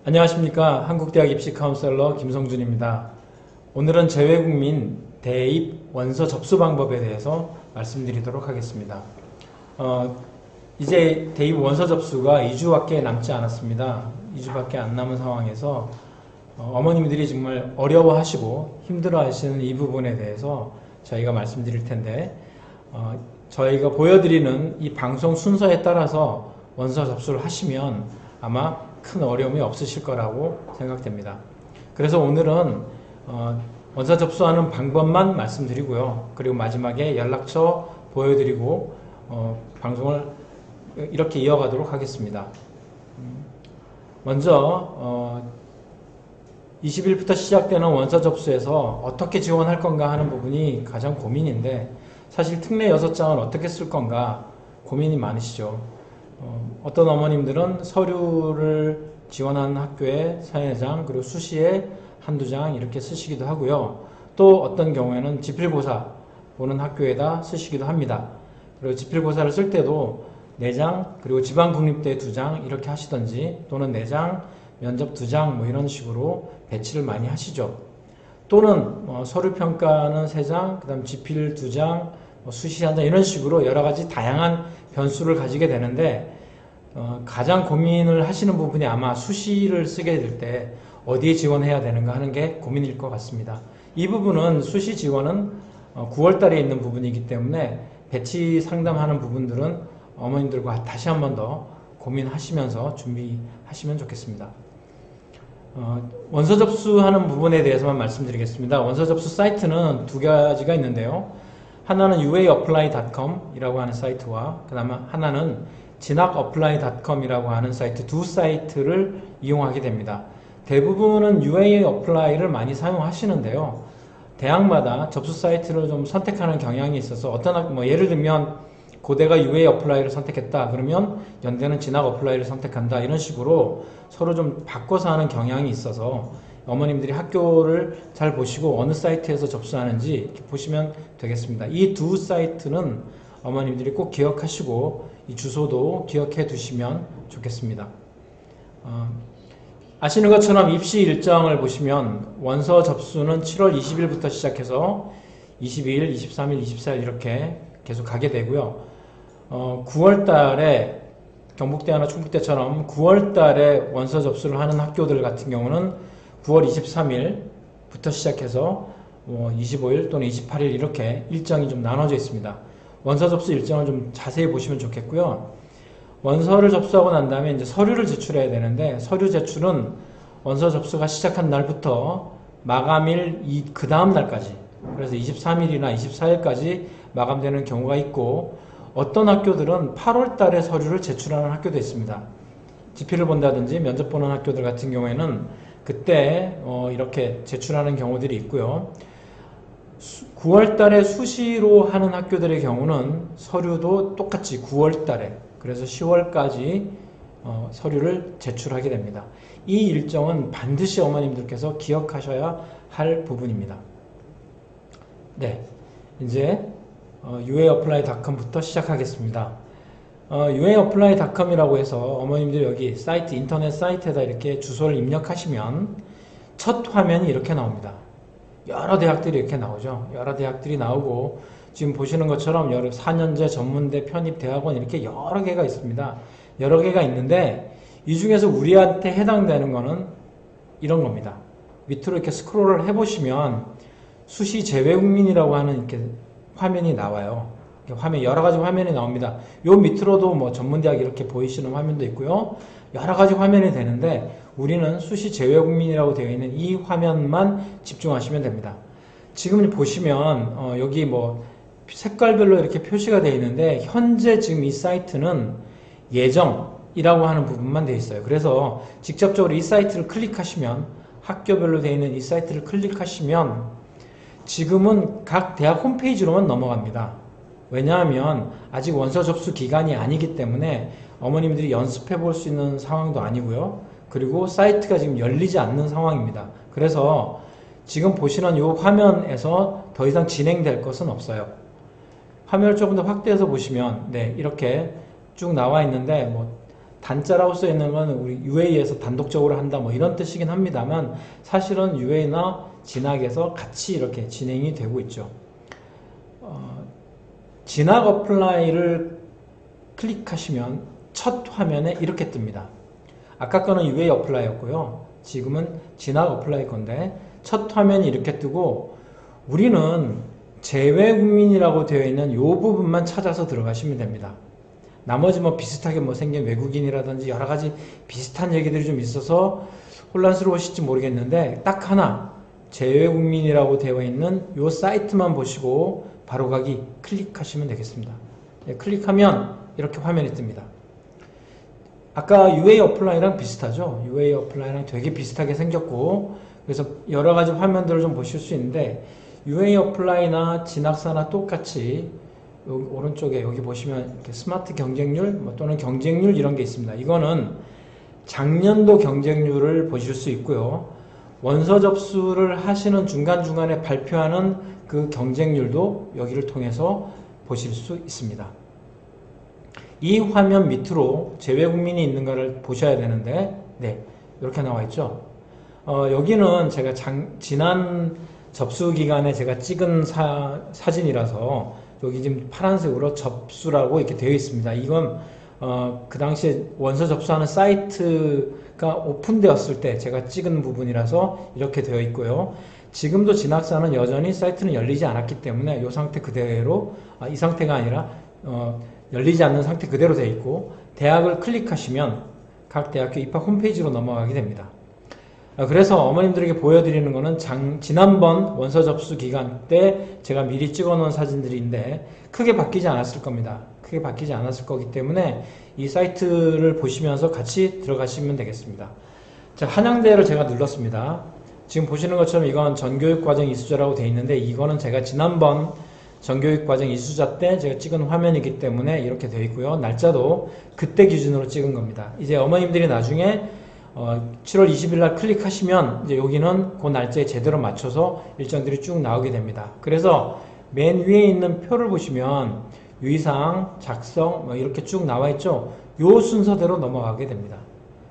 안녕하십니까. 한국대학 입시 카운셀러 김성준입니다. 오늘은 재외국민 대입 원서 접수 방법에 대해서 말씀드리도록 하겠습니다. 이제 대입 원서 접수가 2주밖에 남지 않았습니다. 2주밖에 안 남은 상황에서 어머님들이 정말 어려워하시고 힘들어하시는 이 부분에 대해서 저희가 말씀드릴 텐데 저희가 보여드리는 이 방송 순서에 따라서 원서 접수를 하시면 아마 큰 어려움이 없으실 거라고 생각됩니다. 그래서 오늘은 원서 접수하는 방법만 말씀드리고요. 그리고 마지막에 연락처 보여드리고 방송을 이렇게 이어가도록 하겠습니다. 먼저 20일부터 시작되는 원서 접수에서 어떻게 지원할 건가 하는 부분이 가장 고민인데, 사실 특례 6장은 어떻게 쓸 건가 고민이 많으시죠. 어떤 어머님들은 서류를 지원하는 학교에 사연장, 그리고 수시에 한두 장 이렇게 쓰시기도 하고요. 또 어떤 경우에는 지필고사 보는 학교에다 쓰시기도 합니다. 그리고 지필고사를 쓸 때도 4장, 그리고 지방국립대 2장 이렇게 하시던지, 또는 4장, 면접 2장 뭐 이런 식으로 배치를 많이 하시죠. 또는 서류평가는 3장, 그 다음 지필 2장, 수시 1장 이런 식으로 여러 가지 다양한 변수를 가지게 되는데, 가장 고민을 하시는 부분이 아마 수시를 쓰게 될 때 어디에 지원해야 되는가 하는 게 고민일 것 같습니다. 이 부분은 수시 지원은 9월 달에 있는 부분이기 때문에 배치 상담하는 부분들은 어머님들과 다시 한 번 더 고민하시면서 준비하시면 좋겠습니다. 원서 접수하는 부분에 대해서만 말씀드리겠습니다. 원서 접수 사이트는 두 가지가 있는데요. 하나는 uapply.com 이라고 하는 사이트와 그 다음에 하나는 진학apply.com이라고 하는 사이트, 두 사이트를 이용하게 됩니다. 대부분은 uapply를 많이 사용하시는데요. 대학마다 접수 사이트를 좀 선택하는 경향이 있어서 예를 들면 고대가 uapply를 선택했다 그러면 연대는 진학apply를 선택한다, 이런 식으로 서로 좀 바꿔서 하는 경향이 있어서 어머님들이 학교를 잘 보시고 어느 사이트에서 접수하는지 이렇게 보시면 되겠습니다. 이 두 사이트는 어머님들이 꼭 기억하시고 이 주소도 기억해 두시면 좋겠습니다. 아시는 것처럼 입시 일정을 보시면 원서 접수는 7월 20일부터 시작해서 22일, 23일, 24일 이렇게 계속 가게 되고요. 9월 달에 경북대나 충북대처럼 9월 달에 원서 접수를 하는 학교들 같은 경우는 9월 23일부터 시작해서 25일 또는 28일 이렇게 일정이 좀 나눠져 있습니다. 원서 접수 일정을 좀 자세히 보시면 좋겠고요. 원서를 접수하고 난 다음에 이제 서류를 제출해야 되는데, 서류 제출은 원서 접수가 시작한 날부터 마감일 그 다음 날까지, 그래서 23일이나 24일까지 마감되는 경우가 있고, 어떤 학교들은 8월 달에 서류를 제출하는 학교도 있습니다. 지필을 본다든지 면접 보는 학교들 같은 경우에는 그때 이렇게 제출하는 경우들이 있고요. 9월 달에 수시로 하는 학교들의 경우는 서류도 똑같이 9월 달에, 그래서 10월까지 서류를 제출하게 됩니다. 이 일정은 반드시 어머님들께서 기억하셔야 할 부분입니다. 네, 이제 uapply.com부터 시작하겠습니다. uapply.com이라고 해서 어머님들 여기 사이트, 인터넷 사이트에다 이렇게 주소를 입력하시면 첫 화면이 이렇게 나옵니다. 여러 대학들이 이렇게 나오죠. 여러 대학들이 나오고, 지금 보시는 것처럼 여러 4년제, 전문대, 편입대학원 이렇게 여러 개가 있습니다. 여러 개가 있는데 이 중에서 우리한테 해당되는 거는 이런 겁니다. 밑으로 이렇게 스크롤을 해보시면 수시 재외국민이라고 하는 이렇게 화면이 나와요. 여러 가지 화면이 나옵니다. 요 밑으로도 전문대학 이렇게 보이시는 화면도 있고요. 여러 가지 화면이 되는데 우리는 수시 재외국민이라고 되어 있는 이 화면만 집중하시면 됩니다. 지금 보시면 여기 색깔별로 이렇게 표시가 되어 있는데, 현재 지금 이 사이트는 예정이라고 하는 부분만 되어 있어요. 그래서 직접적으로 이 사이트를 클릭하시면, 학교별로 되어 있는 이 사이트를 클릭하시면 지금은 각 대학 홈페이지로만 넘어갑니다. 왜냐하면 아직 원서 접수 기간이 아니기 때문에 어머님들이 연습해 볼 수 있는 상황도 아니고요. 그리고 사이트가 지금 열리지 않는 상황입니다. 그래서 지금 보시는 이 화면에서 더 이상 진행될 것은 없어요. 화면을 조금 더 확대해서 보시면 이렇게 쭉 나와 있는데 단자라고 써 있는 건 우리 UA에서 단독적으로 한다 뭐 이런 뜻이긴 합니다만 사실은 UA나 진학에서 같이 이렇게 진행이 되고 있죠. 진학 어플라이를 클릭하시면 첫 화면에 이렇게 뜹니다. 아까 거는 UA 어플라이였고요. 지금은 진학 어플라이 건데 첫 화면이 이렇게 뜨고 우리는 재외국민이라고 되어 있는 이 부분만 찾아서 들어가시면 됩니다. 나머지 뭐 비슷하게 뭐 생긴 외국인이라든지 여러 가지 비슷한 얘기들이 좀 있어서 혼란스러우실지 모르겠는데 딱 하나 재외국민이라고 되어 있는 이 사이트만 보시고 바로가기 클릭하시면 되겠습니다. 네, 클릭하면 이렇게 화면이 뜹니다. 아까 UA 어플라이랑 비슷하죠. UA 어플라이랑 되게 비슷하게 생겼고 그래서 여러 가지 화면들을 좀 보실 수 있는데 UA 어플라이나 진학사나 똑같이 여기 오른쪽에 여기 보시면 이렇게 스마트 경쟁률 또는 경쟁률 이런 게 있습니다. 이거는 작년도 경쟁률을 보실 수 있고요. 원서 접수를 하시는 중간중간에 발표하는 그 경쟁률도 여기를 통해서 보실 수 있습니다. 이 화면 밑으로 재외국민이 있는가를 보셔야 되는데 네 이렇게 나와 있죠. 여기는 제가 지난 접수 기간에 제가 찍은 사진이라서 여기 지금 파란색으로 접수라고 이렇게 되어 있습니다. 이건 그 당시에 원서 접수하는 사이트가 오픈되었을 때 제가 찍은 부분이라서 이렇게 되어 있고요. 지금도 진학사는 여전히 사이트는 열리지 않았기 때문에 이 상태 그대로 이 상태가 아니라 열리지 않는 상태 그대로 되어 있고 대학을 클릭하시면 각 대학교 입학 홈페이지로 넘어가게 됩니다. 그래서 어머님들에게 보여드리는 거는 지난번 원서 접수 기간 때 제가 미리 찍어 놓은 사진들인데 크게 바뀌지 않았을 겁니다. 크게 바뀌지 않았을 거기 때문에 이 사이트를 보시면서 같이 들어가시면 되겠습니다. 자, 한양대를 제가 눌렀습니다. 지금 보시는 것처럼 이건 전교육과정 이수자라고 되어 있는데 이거는 제가 지난번 전교육과정 이수자 때 제가 찍은 화면이기 때문에 이렇게 되어 있고요. 날짜도 그때 기준으로 찍은 겁니다. 이제 어머님들이 나중에 7월 20일 날 클릭하시면 이제 여기는 그 날짜에 제대로 맞춰서 일정들이 쭉 나오게 됩니다. 그래서 맨 위에 있는 표를 보시면 유의사항, 작성 이렇게 쭉 나와 있죠. 요 순서대로 넘어가게 됩니다.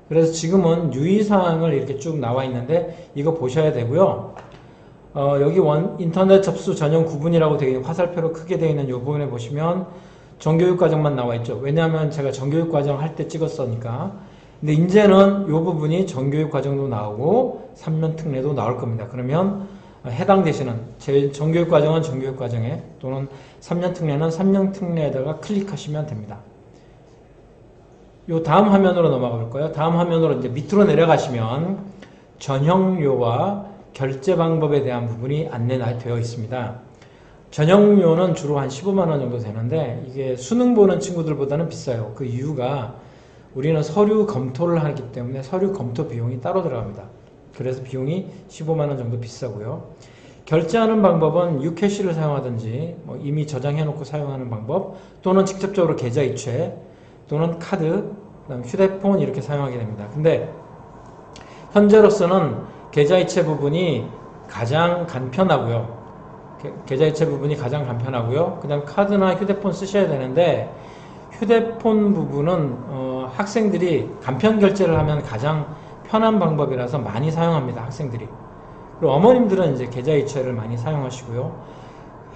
그래서 지금은 유의사항을 이렇게 쭉 나와 있는데 이거 보셔야 되고요. 여기 인터넷 접수 전용 구분이라고 되어 있는 화살표로 크게 되어 있는 이 부분에 보시면 정교육과정만 나와 있죠. 왜냐하면 제가 정교육과정 할 때 찍었으니까. 근데 이제는 이 부분이 정교육과정도 나오고 3년 특례도 나올 겁니다. 그러면 해당되시는 정교육과정은 정교육과정에 또는 3년 특례는 3년 특례에다가 클릭하시면 됩니다. 요 다음 화면으로 넘어가 볼 거예요. 다음 화면으로 이제 밑으로 내려가시면 전형료와 결제 방법에 대한 부분이 안내되어 있습니다. 전형료는 주로 한 15만 원 정도 되는데 이게 수능 보는 친구들보다는 비싸요. 그 이유가 우리는 서류 검토를 하기 때문에 서류 검토 비용이 따로 들어갑니다. 그래서 비용이 15만 원 정도 비싸고요. 결제하는 방법은 유캐시를 사용하든지 이미 저장해 놓고 사용하는 방법 또는 직접적으로 계좌 이체 또는 카드, 그다음 휴대폰 이렇게 사용하게 됩니다. 근데 현재로서는 계좌 이체 부분이 가장 간편하고요. 계좌 이체 부분이 가장 간편하고요. 그 다음 카드나 휴대폰 쓰셔야 되는데 휴대폰 부분은 학생들이 간편 결제를 하면 가장 편한 방법이라서 많이 사용합니다. 학생들이. 그리고 어머님들은 이제 계좌 이체를 많이 사용하시고요.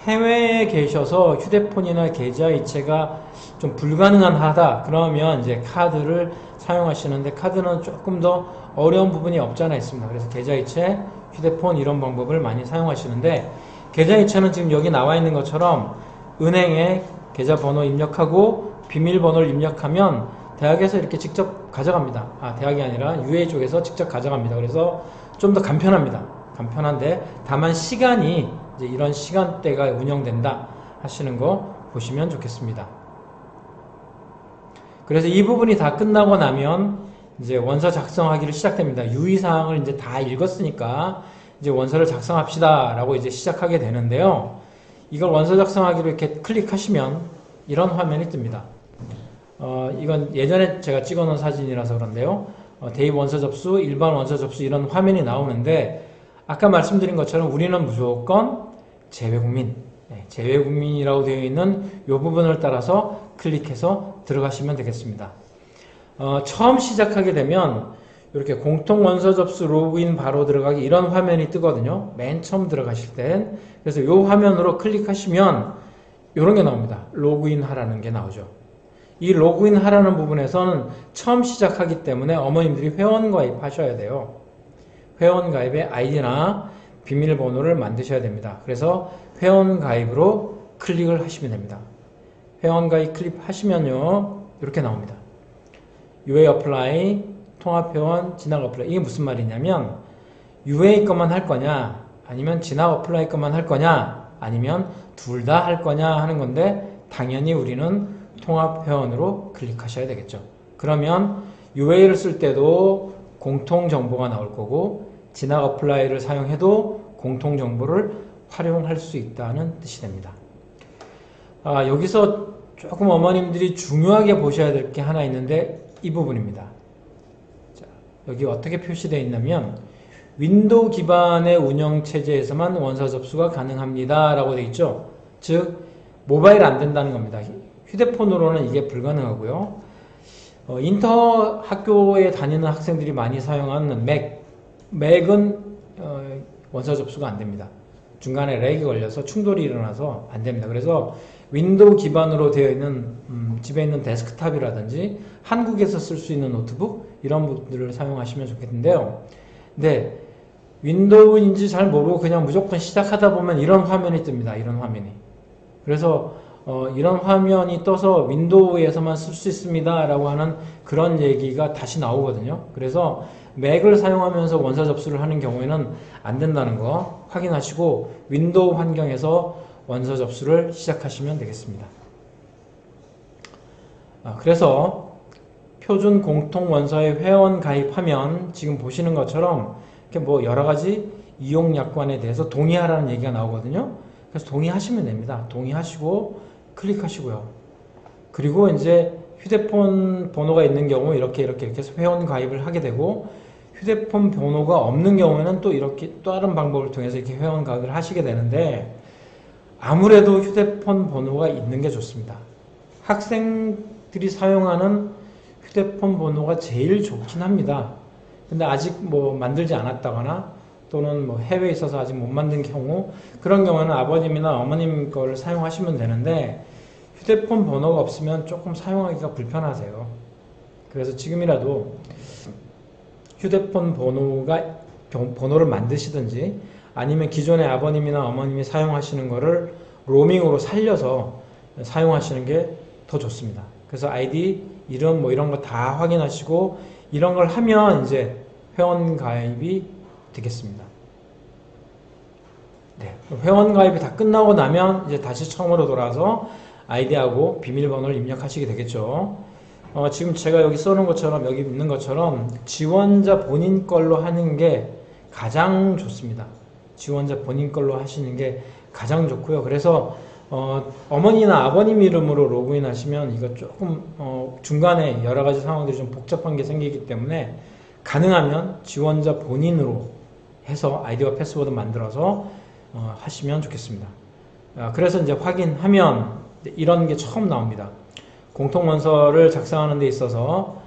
해외에 계셔서 휴대폰이나 계좌 이체가 좀 불가능하다 그러면 이제 카드를 사용하시는데 카드는 조금 더 어려운 부분이 없지 않아 있습니다. 그래서 계좌 이체, 휴대폰 이런 방법을 많이 사용하시는데 계좌 이체는 지금 여기 나와 있는 것처럼 은행에 계좌번호 입력하고 비밀번호를 입력하면 대학에서 이렇게 직접 가져갑니다. 대학이 아니라 UA 쪽에서 직접 가져갑니다. 그래서 좀 더 간편합니다. 간편한데 다만 시간이 이제 이런 시간대가 운영된다 하시는 거 보시면 좋겠습니다. 그래서 이 부분이 다 끝나고 나면 이제 원서 작성하기를 시작됩니다. 유의사항을 이제 다 읽었으니까 이제 원서를 작성합시다 라고 이제 시작하게 되는데요. 이걸 원서 작성하기로 이렇게 클릭하시면 이런 화면이 뜹니다. 이건 예전에 제가 찍어 놓은 사진이라서 그런데요. 대입 원서 접수, 일반 원서 접수 이런 화면이 나오는데 아까 말씀드린 것처럼 우리는 무조건 재외국민, 재외국민이라고 되어 있는 이 부분을 따라서 클릭해서 들어가시면 되겠습니다. 처음 시작하게 되면 이렇게 공통 원서 접수 로그인 바로 들어가기 이런 화면이 뜨거든요. 맨 처음 들어가실 땐. 그래서 이 화면으로 클릭하시면 이런 게 나옵니다. 로그인 하라는 게 나오죠. 이 로그인 하라는 부분에서는 처음 시작하기 때문에 어머님들이 회원 가입하셔야 돼요. 회원 가입에 아이디나 비밀번호를 만드셔야 됩니다. 그래서 회원 가입으로 클릭을 하시면 됩니다. 회원 가입 클릭하시면요 이렇게 나옵니다. UA 어플라이, 통합회원, 진학 어플라이. 이게 무슨 말이냐면 UA 것만 할 거냐 아니면 진학 어플라이 것만 할 거냐 아니면 둘 다 할 거냐 하는 건데 당연히 우리는 통합회원으로 클릭하셔야 되겠죠. 그러면 UA를 쓸 때도 공통정보가 나올 거고 진학 어플라이를 사용해도 공통정보를 활용할 수 있다는 뜻이 됩니다. 여기서 조금 어머님들이 중요하게 보셔야 될 게 하나 있는데 이 부분입니다. 자, 여기 어떻게 표시되어 있냐면 윈도우 기반의 운영체제에서만 원서 접수가 가능합니다 라고 되어 있죠. 즉 모바일 안 된다는 겁니다. 휴대폰으로는 이게 불가능하고요. 인터 학교에 다니는 학생들이 많이 사용하는 맥은 원서 접수가 안 됩니다. 중간에 렉이 걸려서 충돌이 일어나서 안 됩니다. 그래서 윈도우 기반으로 되어 있는 집에 있는 데스크탑이라든지 한국에서 쓸 수 있는 노트북 이런 분들을 사용하시면 좋겠는데요. 근데 윈도우인지 잘 모르고 그냥 무조건 시작하다 보면 이런 화면이 뜹니다. 이런 화면이. 그래서 이런 화면이 떠서 윈도우에서만 쓸 수 있습니다 라고 하는 그런 얘기가 다시 나오거든요. 그래서 맥을 사용하면서 원서 접수를 하는 경우에는 안 된다는 거 확인하시고 윈도우 환경에서 원서 접수를 시작하시면 되겠습니다. 그래서 표준 공통 원서에 회원 가입하면 지금 보시는 것처럼 이렇게 뭐 여러 가지 이용 약관에 대해서 동의하라는 얘기가 나오거든요. 그래서 동의하시면 됩니다. 동의하시고 클릭하시고요. 그리고 이제 휴대폰 번호가 있는 경우 이렇게 해서 회원 가입을 하게 되고 휴대폰 번호가 없는 경우에는 또 이렇게 또 다른 방법을 통해서 이렇게 회원 가입을 하시게 되는데 아무래도 휴대폰 번호가 있는 게 좋습니다. 학생들이 사용하는 휴대폰 번호가 제일 좋긴 합니다. 근데 아직 뭐 만들지 않았다거나 또는 뭐 해외에 있어서 아직 못 만든 경우 그런 경우는 아버님이나 어머님 걸 사용하시면 되는데 휴대폰 번호가 없으면 조금 사용하기가 불편하세요. 그래서 지금이라도 휴대폰 번호를 만드시든지 아니면 기존의 아버님이나 어머님이 사용하시는 거를 로밍으로 살려서 사용하시는 게 더 좋습니다. 그래서 아이디, 이름 뭐 이런 거 다 확인하시고 이런 걸 하면 이제 회원 가입이 되겠습니다. 네, 회원 가입이 다 끝나고 나면 이제 다시 처음으로 돌아와서 아이디하고 비밀번호를 입력하시게 되겠죠. 지금 제가 여기 써놓은 것처럼 여기 있는 것처럼 지원자 본인 걸로 하는 게 가장 좋습니다. 지원자 본인 걸로 하시는 게 가장 좋고요. 그래서 어머니나 아버님 이름으로 로그인 하시면 이거 조금 중간에 여러 가지 상황들이 좀 복잡한 게 생기기 때문에 가능하면 지원자 본인으로 해서 아이디와 패스워드 만들어서 하시면 좋겠습니다. 그래서 이제 확인하면 이런 게 처음 나옵니다. 공통원서를 작성하는 데 있어서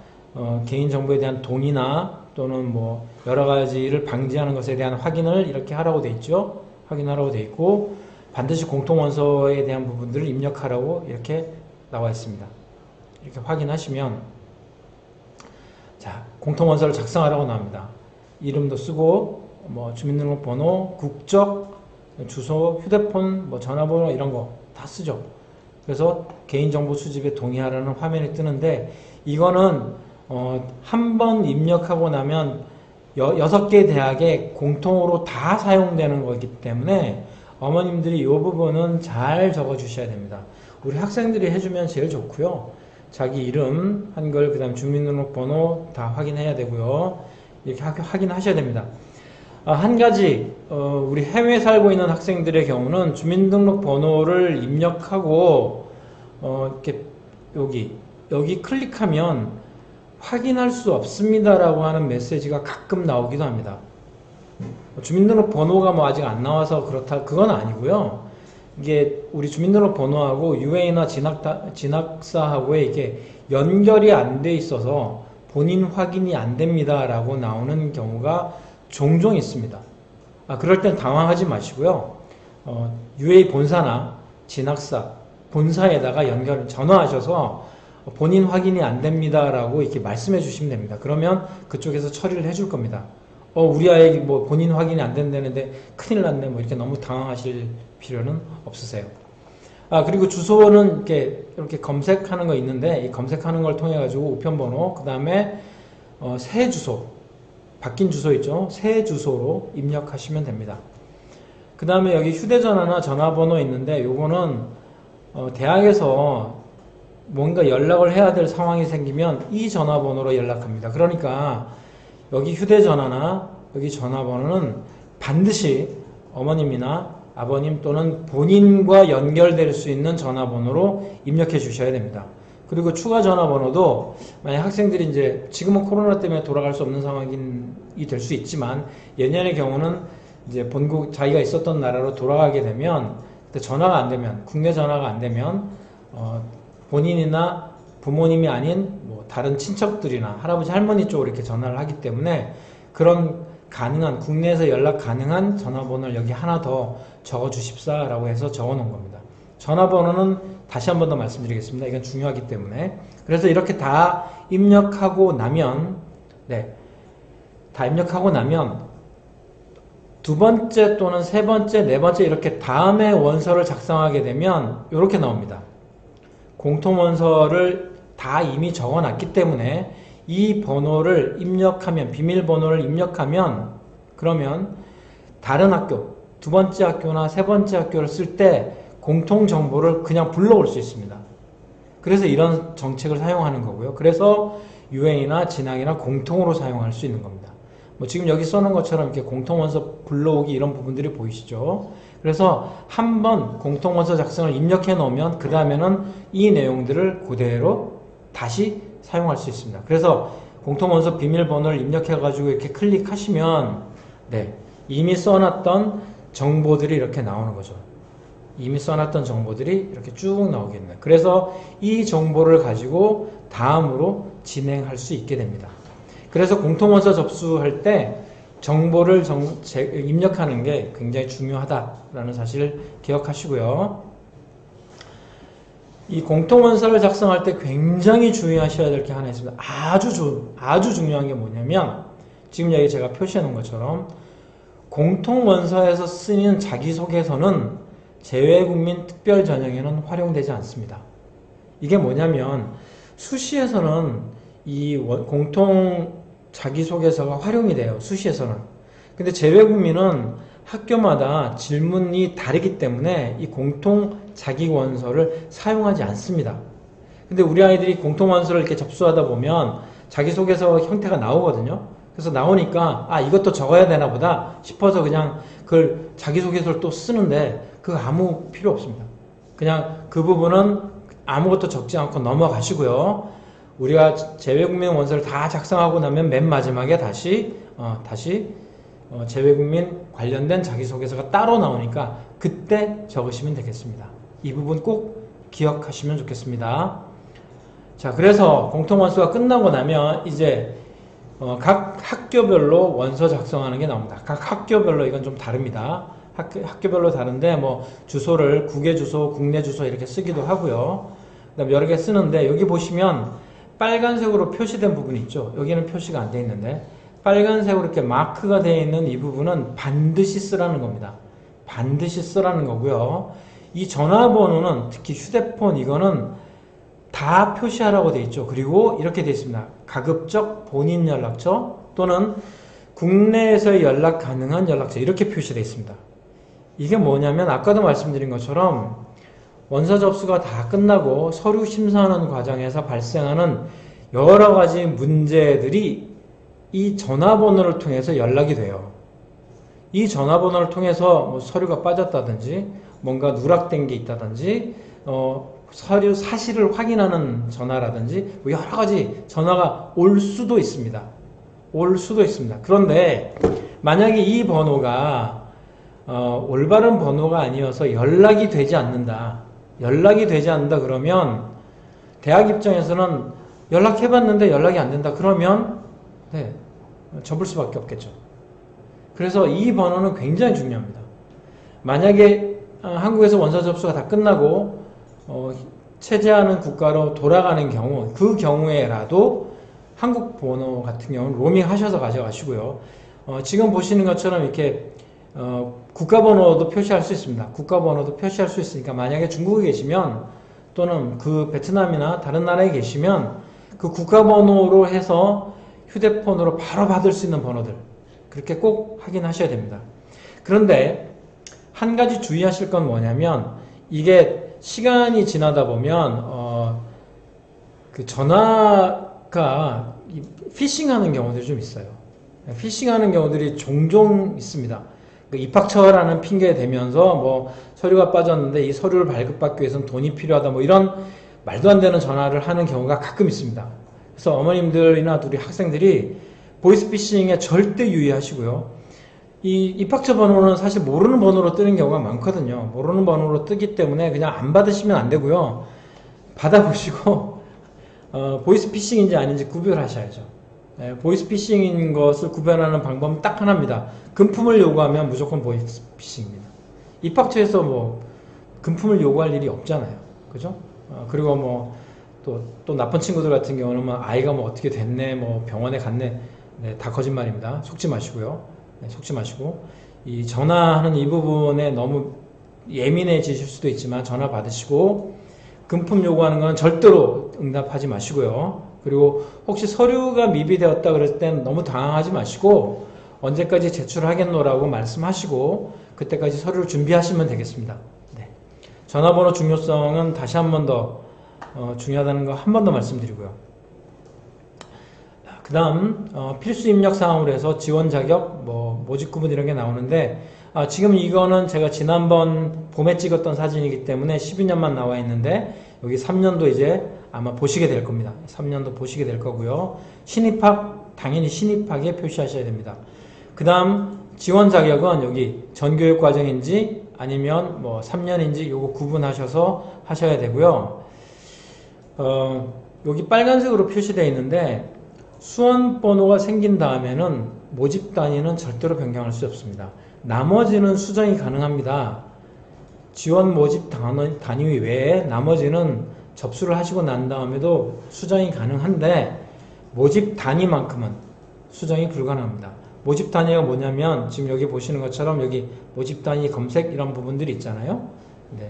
개인정보에 대한 동의나 또는 뭐 여러 가지를 방지하는 것에 대한 확인을 이렇게 하라고 돼 있죠. 확인하라고 돼 있고 반드시 공통원서에 대한 부분들을 입력하라고 이렇게 나와 있습니다. 이렇게 확인하시면 자, 공통원서를 작성하라고 나옵니다. 이름도 쓰고 뭐 주민등록번호, 국적, 주소, 휴대폰, 뭐 전화번호 이런 거 다 쓰죠. 그래서 개인정보 수집에 동의하라는 화면이 뜨는데 이거는 한 번 입력하고 나면 6개 대학에 공통으로 다 사용되는 거기 때문에 어머님들이 이 부분은 잘 적어 주셔야 됩니다. 우리 학생들이 해주면 제일 좋고요. 자기 이름, 한글, 그 다음 주민등록번호 다 확인해야 되고요. 이렇게 확인하셔야 됩니다. 한 가지 우리 해외에 살고 있는 학생들의 경우는 주민등록번호를 입력하고 이렇게 여기 클릭하면 확인할 수 없습니다 라고 하는 메시지가 가끔 나오기도 합니다. 주민등록번호가 뭐 아직 안 나와서 그렇다 그건 아니고요. 이게 우리 주민등록번호하고 UA나 진학사하고의 이게 연결이 안 돼 있어서 본인 확인이 안 됩니다라고 나오는 경우가 종종 있습니다. 그럴 땐 당황하지 마시고요. UA 본사나 진학사 본사에다가 전화하셔서 본인 확인이 안 됩니다라고 이렇게 말씀해 주시면 됩니다. 그러면 그쪽에서 처리를 해줄 겁니다. 우리 아이 뭐 본인 확인이 안 된다는데 큰일 났네 뭐 이렇게 너무 당황하실 필요는 없으세요. 그리고 주소는 이렇게 검색하는 거 있는데 이 검색하는 걸 통해 가지고 우편번호 그 다음에 새 주소 바뀐 주소 있죠. 새 주소로 입력하시면 됩니다. 그 다음에 여기 휴대전화나 전화번호 있는데 요거는 대학에서 뭔가 연락을 해야 될 상황이 생기면 이 전화번호로 연락합니다. 그러니까 여기 휴대전화나 여기 전화번호는 반드시 어머님이나 아버님 또는 본인과 연결될 수 있는 전화번호로 입력해 주셔야 됩니다. 그리고 추가 전화번호도 만약 학생들이 이제 지금은 코로나 때문에 돌아갈 수 없는 상황이 될 수 있지만 예년의 경우는 이제 본국 자기가 있었던 나라로 돌아가게 되면 전화가 안 되면 국내 전화가 안 되면 본인이나 부모님이 아닌 뭐 다른 친척들이나 할아버지 할머니 쪽으로 이렇게 전화를 하기 때문에 그런 가능한 국내에서 연락 가능한 전화번호를 여기 하나 더 적어 주십사라고 해서 적어 놓은 겁니다. 전화번호는 다시 한 번 더 말씀드리겠습니다. 이건 중요하기 때문에. 그래서 이렇게 다 입력하고 나면 다 입력하고 나면 두 번째 또는 세 번째, 네 번째 이렇게 다음에 원서를 작성하게 되면 이렇게 나옵니다. 공통원서를 다 이미 적어놨기 때문에 이 번호를 입력하면 비밀번호를 입력하면 그러면 다른 학교, 두 번째 학교나 세 번째 학교를 쓸 때 공통정보를 그냥 불러올 수 있습니다. 그래서 이런 정책을 사용하는 거고요. 그래서 UA나 진학이나 공통으로 사용할 수 있는 겁니다. 뭐 지금 여기 써놓은 것처럼 이렇게 공통원서 불러오기 이런 부분들이 보이시죠? 그래서 한번 공통원서 작성을 입력해 놓으면 그 다음에는 이 내용들을 그대로 다시 사용할 수 있습니다. 그래서 공통원서 비밀번호를 입력해 가지고 이렇게 클릭하시면 이미 써놨던 정보들이 이렇게 나오는 거죠. 이미 써놨던 정보들이 이렇게 쭉 나오겠네요. 그래서 이 정보를 가지고 다음으로 진행할 수 있게 됩니다. 그래서 공통원서 접수할 때 정보를 입력하는 게 굉장히 중요하다라는 사실을 기억하시고요. 이 공통원서를 작성할 때 굉장히 주의하셔야 될 게 하나 있습니다. 아주 중요한 게 뭐냐면 지금 여기 제가 표시해 놓은 것처럼 공통원서에서 쓰이는 자기소개서는 재외국민 특별전형에는 활용되지 않습니다. 이게 뭐냐면 수시에서는 이 공통 자기소개서가 활용이 돼요. 수시에서는. 근데 재외국민은 학교마다 질문이 다르기 때문에 이 공통 자기원서를 사용하지 않습니다. 근데 우리 아이들이 공통원서를 이렇게 접수하다 보면 자기소개서 형태가 나오거든요. 그래서 나오니까 이것도 적어야 되나 보다 싶어서 그냥 그걸 자기소개서를 또 쓰는데 그거 아무 필요 없습니다. 그냥 그 부분은 아무것도 적지 않고 넘어가시고요. 우리가 재외국민 원서를 다 작성하고 나면 맨 마지막에 다시 재외국민 관련된 자기소개서가 따로 나오니까 그때 적으시면 되겠습니다. 이 부분 꼭 기억하시면 좋겠습니다. 자, 그래서 공통원서가 끝나고 나면 이제 각 학교별로 원서 작성하는 게 나옵니다. 각 학교별로 이건 좀 다릅니다. 학교별로 다른데 뭐 주소를 국외 주소, 국내 주소 이렇게 쓰기도 하고요. 그다음에 여러 개 쓰는데 여기 보시면 빨간색으로 표시된 부분이 있죠. 여기는 표시가 안 돼 있는데 빨간색으로 이렇게 마크가 되어 있는 이 부분은 반드시 쓰라는 겁니다. 반드시 쓰라는 거고요. 이 전화번호는 특히 휴대폰 이거는 다 표시하라고 되어 있죠. 그리고 이렇게 되어 있습니다. 가급적 본인 연락처 또는 국내에서 연락 가능한 연락처 이렇게 표시되어 있습니다. 이게 뭐냐면 아까도 말씀드린 것처럼 원서 접수가 다 끝나고 서류 심사하는 과정에서 발생하는 여러 가지 문제들이 이 전화번호를 통해서 연락이 돼요. 이 전화번호를 통해서 뭐 서류가 빠졌다든지 뭔가 누락된 게 있다든지 서류 사실을 확인하는 전화라든지 뭐 여러 가지 전화가 올 수도 있습니다. 그런데 만약에 이 번호가 올바른 번호가 아니어서 연락이 되지 않는다. 연락이 되지 않는다 그러면 대학 입장에서는 연락해봤는데 연락이 안 된다. 그러면 네, 접을 수밖에 없겠죠. 그래서 이 번호는 굉장히 중요합니다. 만약에 한국에서 원서 접수가 다 끝나고 체제하는 국가로 돌아가는 경우, 그 경우에라도 한국 번호 같은 경우는 로밍 하셔서 가져가시고요. 지금 보시는 것처럼 이렇게 국가번호도 표시할 수 있습니다. 국가번호도 표시할 수 있으니까 만약에 중국에 계시면 또는 그 베트남이나 다른 나라에 계시면 그 국가번호로 해서 휴대폰으로 바로 받을 수 있는 번호들 그렇게 꼭 확인하셔야 됩니다. 그런데 한 가지 주의하실 건 뭐냐면 이게 시간이 지나다 보면 그 전화가 피싱하는 경우들이 좀 있어요. 피싱하는 경우들이 종종 있습니다. 그 입학처라는 핑계 대면서 뭐 서류가 빠졌는데 이 서류를 발급받기 위해서는 돈이 필요하다 뭐 이런 말도 안 되는 전화를 하는 경우가 가끔 있습니다. 그래서 어머님들이나 우리 학생들이 보이스피싱에 절대 유의하시고요. 이 입학처 번호는 사실 모르는 번호로 뜨는 경우가 많거든요. 모르는 번호로 뜨기 때문에 그냥 안 받으시면 안 되고요. 받아보시고 보이스피싱인지 아닌지 구별하셔야죠. 보이스피싱인 것을 구별하는 방법은 딱 하나입니다. 금품을 요구하면 무조건 보이스피싱입니다. 입학처에서 뭐 금품을 요구할 일이 없잖아요. 그죠? 그리고 뭐 또 나쁜 친구들 같은 경우는 뭐 아이가 뭐 어떻게 됐네, 뭐 병원에 갔네, 네, 다 거짓말입니다. 속지 마시고요. 네, 속지 마시고 이 전화하는 이 부분에 너무 예민해지실 수도 있지만 전화 받으시고 금품 요구하는 건 절대로 응답하지 마시고요. 그리고 혹시 서류가 미비되었다 그럴 땐 너무 당황하지 마시고 언제까지 제출하겠노라고 말씀하시고 그때까지 서류를 준비하시면 되겠습니다. 네. 전화번호 중요성은 다시 한 번 더 중요하다는 거 한 번 더 말씀드리고요. 그 다음 필수 입력 사항으로 해서 지원 자격, 뭐 모집 구분 이런 게 나오는데 지금 이거는 제가 지난번 봄에 찍었던 사진이기 때문에 12년만 나와 있는데 여기 3년도 이제 아마 보시게 될 겁니다. 3년도 보시게 될 거고요. 신입학 당연히 신입학에 표시하셔야 됩니다. 그 다음 지원 자격은 여기 전교육 과정인지 아니면 뭐 3년인지 요거 구분하셔서 하셔야 되고요. 여기 빨간색으로 표시되어 있는데 수원 번호가 생긴 다음에는 모집 단위는 절대로 변경할 수 없습니다. 나머지는 수정이 가능합니다. 지원 모집 단위 외에 나머지는 접수를 하시고 난 다음에도 수정이 가능한데 모집 단위만큼은 수정이 불가능합니다. 모집 단위가 뭐냐면 지금 여기 보시는 것처럼 여기 모집 단위 검색 이런 부분들이 있잖아요. 네.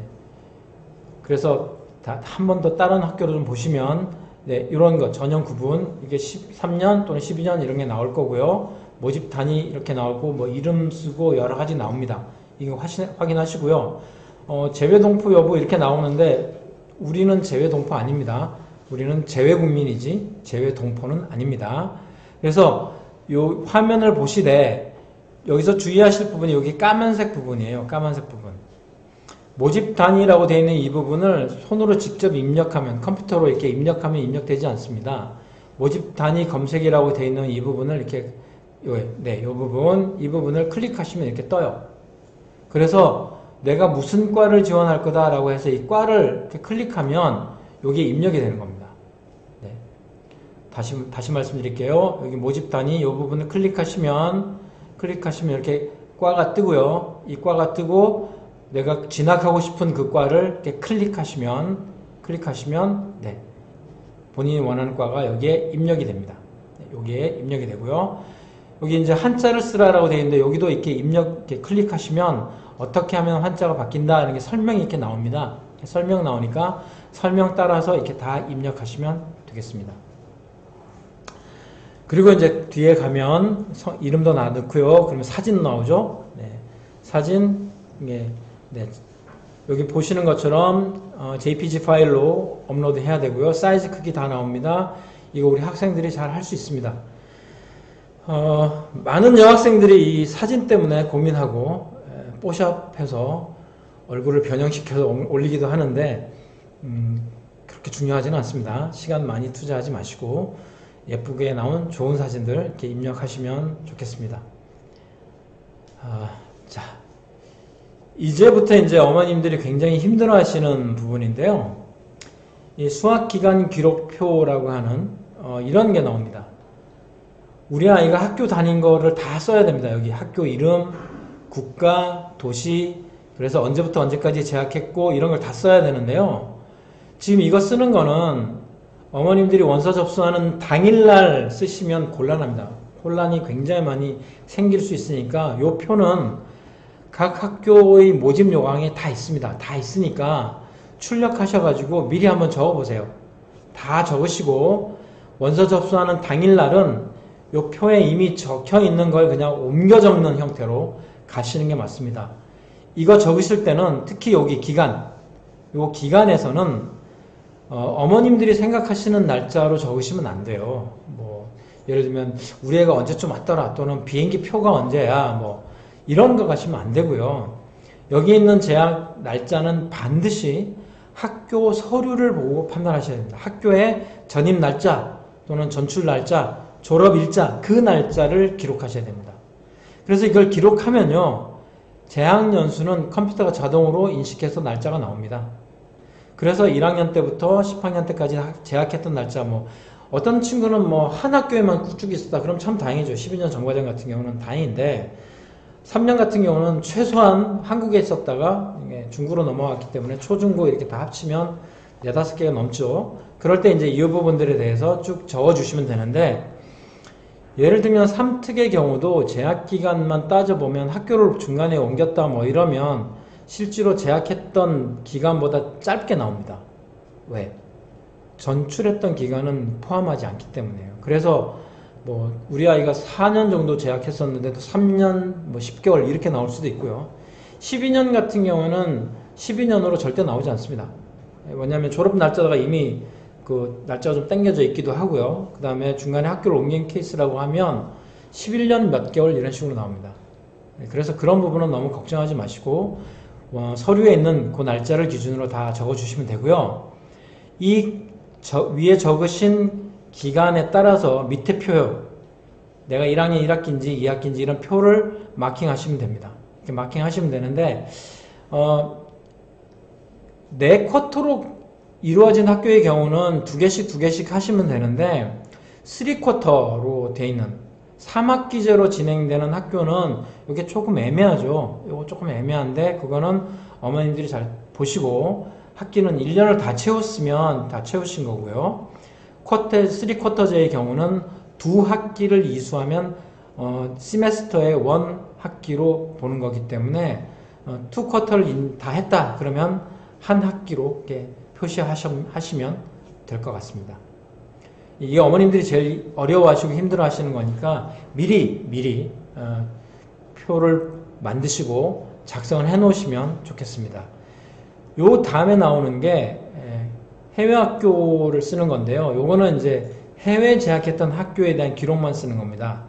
그래서 한 번 더 다른 학교를 좀 보시면 네, 이런 거 전형 구분 이게 13년 또는 12년 이런 게 나올 거고요. 모집 단위 이렇게 나오고 뭐 이름 쓰고 여러 가지 나옵니다. 이거 확인하시고요. 제외 동포 여부 이렇게 나오는데 우리는 제외 동포 아닙니다. 우리는 제외 국민이지 제외 동포는 아닙니다. 그래서 요 화면을 보시되 여기서 주의하실 부분이 여기 까만색 부분이에요. 까만색 부분. 모집 단위라고 되어 있는 이 부분을 손으로 직접 입력하면 컴퓨터로 이렇게 입력하면 입력되지 않습니다. 모집 단위 검색이라고 되어 있는 이 부분을 이렇게 이 부분을 클릭하시면 이렇게 떠요. 그래서 내가 무슨 과를 지원할 거다라고 해서 이 과를 이렇게 클릭하면 여기에 입력이 되는 겁니다. 네. 다시 말씀드릴게요. 여기 모집 단위 이 부분을 클릭하시면 이렇게 과가 뜨고요. 이 과가 뜨고 내가 진학하고 싶은 그 과를 이렇게 클릭하시면 네. 본인이 원하는 과가 여기에 입력이 됩니다. 네, 여기에 입력이 되고요. 여기 이제 한자를 쓰라라고 되어 있는데 여기도 이렇게 이렇게 클릭하시면 어떻게 하면 한자가 바뀐다 이런 게 설명이 이렇게 나옵니다. 설명 나오니까 설명 따라서 이렇게 다 입력하시면 되겠습니다. 그리고 이제 뒤에 가면 이름도 넣고요. 그러면 사진 나오죠. 네. 사진 네. 여기 보시는 것처럼 JPG 파일로 업로드 해야 되고요. 사이즈 크기 다 나옵니다. 이거 우리 학생들이 잘 할 수 있습니다. 많은 여학생들이 이 사진 때문에 고민하고 뽀샵해서 얼굴을 변형시켜서 올리기도 하는데 그렇게 중요하지는 않습니다. 시간 많이 투자하지 마시고 예쁘게 나온 좋은 사진들 이렇게 입력하시면 좋겠습니다. 자, 이제부터 이제 어머님들이 굉장히 힘들어 하시는 부분인데요. 이 수학기간 기록표라고 하는 이런 게 나옵니다. 우리 아이가 학교 다닌 거를 다 써야 됩니다. 여기 학교 이름, 국가, 도시, 그래서 언제부터 언제까지 재학했고 이런 걸 다 써야 되는데요. 지금 이거 쓰는 거는 어머님들이 원서 접수하는 당일날 쓰시면 곤란합니다. 혼란이 굉장히 많이 생길 수 있으니까 이 표는 각 학교의 모집 요강에 다 있습니다. 다 있으니까 출력하셔가지고 미리 한번 적어보세요. 다 적으시고 원서 접수하는 당일날은 이 표에 이미 적혀 있는 걸 그냥 옮겨 적는 형태로 가시는 게 맞습니다. 이거 적으실 때는 특히 여기 기간, 이 기간에서는 어머님들이 생각하시는 날짜로 적으시면 안 돼요. 뭐 예를 들면 우리 애가 언제쯤 왔더라, 또는 비행기 표가 언제야, 뭐 이런 거 가시면 안 되고요. 여기 있는 재학 날짜는 반드시 학교 서류를 보고 판단하셔야 됩니다. 학교의 전입 날짜 또는 전출 날짜, 졸업 일자, 그 날짜를 기록하셔야 됩니다. 그래서 이걸 기록하면요, 재학 연수는 컴퓨터가 자동으로 인식해서 날짜가 나옵니다. 그래서 1학년 때부터 10학년 때까지 재학했던 날짜, 뭐 어떤 친구는 뭐 한 학교에만 쭉 있었다, 그럼 참 다행이죠. 12년 전과정 같은 경우는 다행인데, 3년 같은 경우는 최소한 한국에 있었다가 중고로 넘어갔기 때문에 초중고 이렇게 다 합치면 4-5개가 넘죠. 그럴 때 이제 이 부분들에 대해서 쭉 적어주시면 되는데, 예를 들면 3특의 경우도 재학 기간만 따져보면 학교를 중간에 옮겼다 뭐 이러면 실제로 재학했던 기간보다 짧게 나옵니다. 왜? 전출했던 기간은 포함하지 않기 때문에요. 그래서 뭐 우리 아이가 4년 정도 재학했었는데도 3년 뭐 10개월 이렇게 나올 수도 있고요. 12년 같은 경우는 12년으로 절대 나오지 않습니다. 왜냐하면 졸업 날짜가 이미 그 날짜가 좀 당겨져 있기도 하고요. 그 다음에 중간에 학교를 옮긴 케이스라고 하면 11년 몇 개월 이런 식으로 나옵니다. 그래서 그런 부분은 너무 걱정하지 마시고 서류에 있는 그 날짜를 기준으로 다 적어주시면 되고요. 위에 적으신 기간에 따라서 밑에 표요, 내가 1학년 1학기인지 2학기인지 이런 표를 마킹하시면 됩니다. 이렇게 마킹하시면 되는데 4쿼터로 이루어진 학교의 경우는 2개씩 하시면 되는데 3쿼터로 되어 있는 3학기제로 진행되는 학교는 이게 조금 애매하죠. 이거 조금 애매한데 그거는 어머님들이 잘 보시고, 학기는 1년을 다 채웠으면 다 채우신 거고요. 3쿼터제의 경우는 2학기를 이수하면 시메스터의 1학기로 보는 거기 때문에 2쿼터를 다 했다 그러면 한 학기로 이렇게 표시하시면 될 것 같습니다. 이게 어머님들이 제일 어려워하시고 힘들어하시는 거니까 미리 표를 만드시고 작성을 해 놓으시면 좋겠습니다. 요 다음에 나오는 게 해외 학교를 쓰는 건데요. 요거는 이제 해외 재학했던 학교에 대한 기록만 쓰는 겁니다.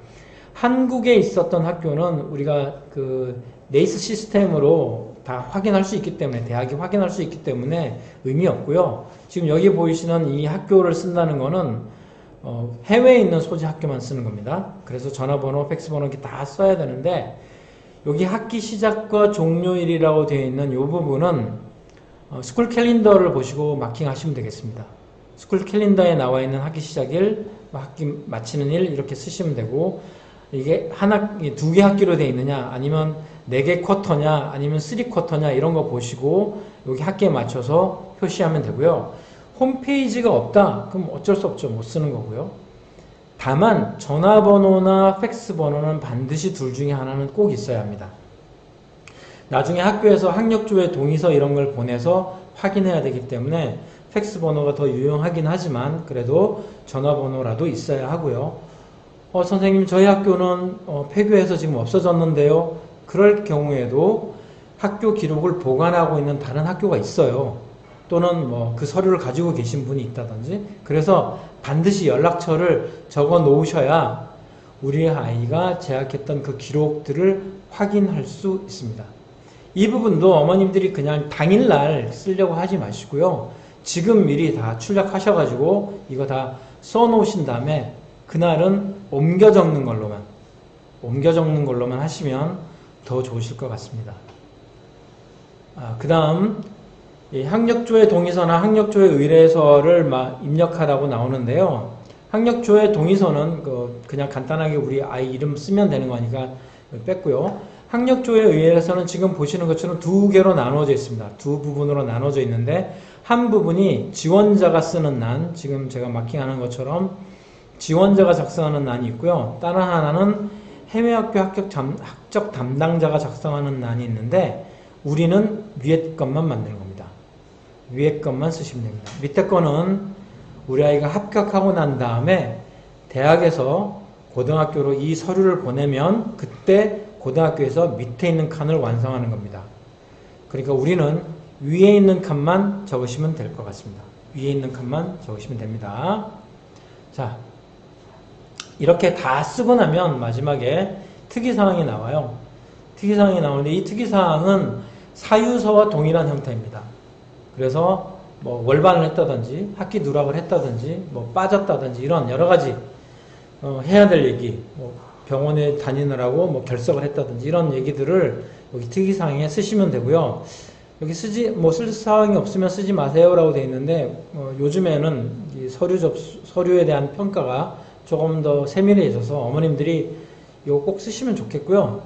한국에 있었던 학교는 우리가 그 네이스 시스템으로 다 확인할 수 있기 때문에, 대학이 확인할 수 있기 때문에 의미 없고요. 지금 여기 보이시는 이 학교를 쓴다는 거는 해외에 있는 소재 학교만 쓰는 겁니다. 그래서 전화번호, 팩스번호 이렇게 다 써야 되는데, 여기 학기 시작과 종료일이라고 되어 있는 이 부분은 스쿨 캘린더를 보시고 마킹하시면 되겠습니다. 스쿨 캘린더에 나와 있는 학기 시작일, 학기 마치는 일 이렇게 쓰시면 되고, 이게 2개 학기로 되어 있느냐, 아니면 4개 쿼터냐, 아니면 3쿼터냐 이런 거 보시고 여기 학기에 맞춰서 표시하면 되고요. 홈페이지가 없다 그럼 어쩔 수 없죠. 못 쓰는 거고요. 다만 전화번호나 팩스번호는 반드시 둘 중에 하나는 꼭 있어야 합니다. 나중에 학교에서 학력조회 동의서 이런 걸 보내서 확인해야 되기 때문에 팩스번호가 더 유용하긴 하지만 그래도 전화번호라도 있어야 하고요. 선생님 저희 학교는 폐교해서 지금 없어졌는데요. 그럴 경우에도 학교 기록을 보관하고 있는 다른 학교가 있어요. 또는 뭐 그 서류를 가지고 계신 분이 있다든지. 그래서 반드시 연락처를 적어 놓으셔야 우리 아이가 재학했던 그 기록들을 확인할 수 있습니다. 이 부분도 어머님들이 그냥 당일날 쓰려고 하지 마시고요. 지금 미리 다 출력하셔가지고 이거 다 써놓으신 다음에 그날은 옮겨 적는 걸로만 하시면 더 좋으실 것 같습니다. 그 다음 학력조회 동의서나 학력조회 의뢰서를 입력하라고 나오는데요. 학력조회 동의서는 그냥 간단하게 우리 아이 이름 쓰면 되는 거니까 뺐고요. 학력조회 의뢰서는 지금 보시는 것처럼 두 개로 나눠져 있습니다. 두 부분으로 나눠져 있는데 한 부분이 지원자가 쓰는 란, 지금 제가 마킹하는 것처럼 지원자가 작성하는 란이 있고요. 다른 하나는 해외학교 학적 담당자가 작성하는 란이 있는데 우리는 위에 것만 만드는 겁니다. 위에 것만 쓰시면 됩니다. 밑에 거는 우리 아이가 합격하고 난 다음에 대학에서 고등학교로 이 서류를 보내면 그때 고등학교에서 밑에 있는 칸을 완성하는 겁니다. 그러니까 우리는 위에 있는 칸만 적으시면 될 것 같습니다. 위에 있는 칸만 적으시면 됩니다. 자, 이렇게 다 쓰고 나면 마지막에 특이사항이 나와요. 특이사항이 나오는데 이 특이사항은 사유서와 동일한 형태입니다. 그래서 뭐 월반을 했다든지 학기 누락을 했다든지 뭐 빠졌다든지 이런 여러 가지 해야 될 얘기, 뭐 병원에 다니느라고 뭐 결석을 했다든지 이런 얘기들을 여기 특이사항에 쓰시면 되고요. 여기 쓸 사항이 없으면 쓰지 마세요라고 되어 있는데 요즘에는 이 서류에 대한 평가가 조금 더 세밀해져서 어머님들이 이거 꼭 쓰시면 좋겠고요.